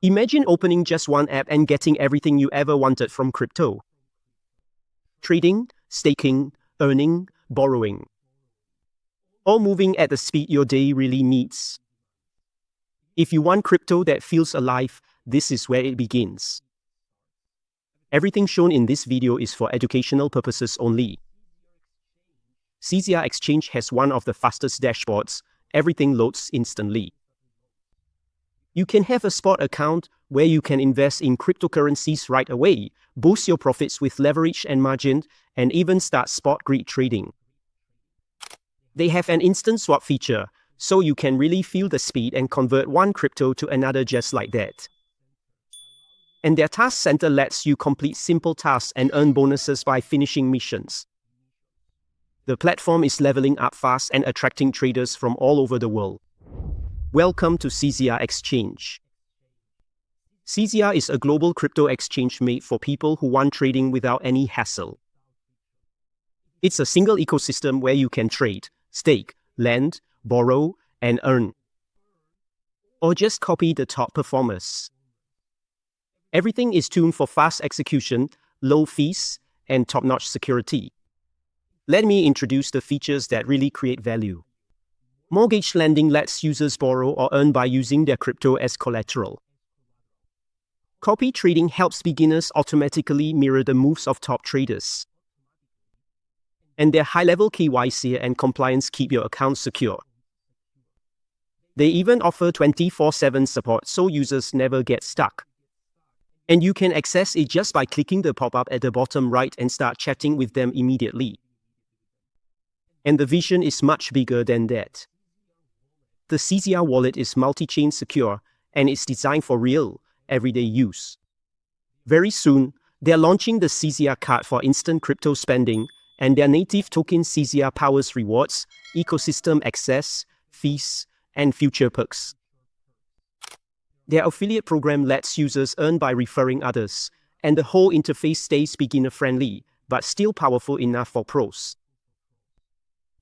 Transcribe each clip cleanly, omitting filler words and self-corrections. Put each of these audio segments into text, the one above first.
Imagine opening just one app and getting everything you ever wanted from crypto. Trading, staking, earning, borrowing. All moving at the speed your day really needs. If you want crypto that feels alive, this is where it begins. Everything shown in this video is for educational purposes only. CZR Exchange has one of the fastest dashboards. Everything loads instantly. You can have a spot account where you can invest in cryptocurrencies right away, boost your profits with leverage and margin, and even start spot grid trading. They have an instant swap feature, so you can really feel the speed and convert one crypto to another just like that. And their task center lets you complete simple tasks and earn bonuses by finishing missions. The platform is leveling up fast and attracting traders from all over the world. Welcome to CZR Exchange. CZR is a global crypto exchange made for people who want trading without any hassle. It's a single ecosystem where you can trade, stake, lend, borrow, and earn. Or just copy the top performers. Everything is tuned for fast execution, low fees, and top-notch security. Let me introduce the features that really create value. Mortgage lending lets users borrow or earn by using their crypto as collateral. Copy trading helps beginners automatically mirror the moves of top traders. And their high-level KYC and compliance keep your account secure. They even offer 24/7 support so users never get stuck. And you can access it just by clicking the pop-up at the bottom right and start chatting with them immediately. And the vision is much bigger than that. The CZR Wallet is multi-chain secure and it's designed for real, everyday use. Very soon, they're launching the CZR card for instant crypto spending, and their native token CZR powers rewards, ecosystem access, fees, and future perks. Their affiliate program lets users earn by referring others, and the whole interface stays beginner-friendly, but still powerful enough for pros.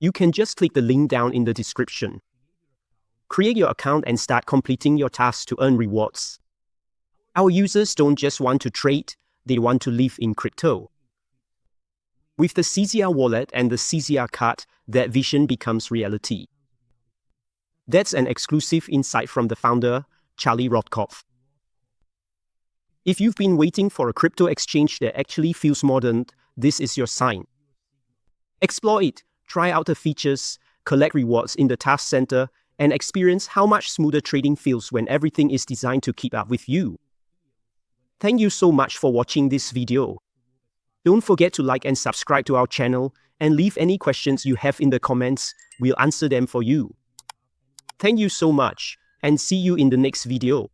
You can just click the link down in the description. Create your account and start completing your tasks to earn rewards. Our users don't just want to trade, they want to live in crypto. With the CZR Wallet and the CZR card, that vision becomes reality. That's an exclusive insight from the founder, Charlie Rothkopf. If you've been waiting for a crypto exchange that actually feels modern, this is your sign. Explore it, try out the features, collect rewards in the task center, and experience how much smoother trading feels when everything is designed to keep up with you. Thank you so much for watching this video. Don't forget to like and subscribe to our channel, and leave any questions you have in the comments. We'll answer them for you. Thank you so much, and see you in the next video.